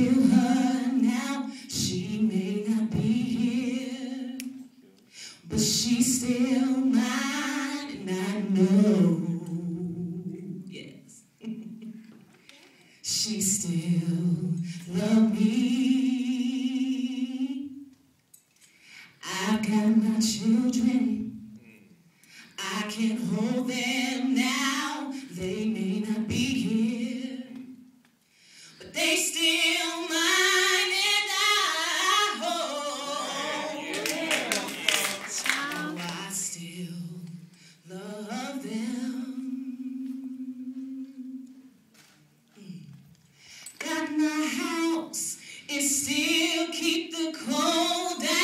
feel her now. She may not be here, but she's still mine, and I know, yes, she still loves me. I've got my children, I can hold them now. They may not be here, but they still mine, and I hope oh, I still love them. Got my house, it still keep the cold down.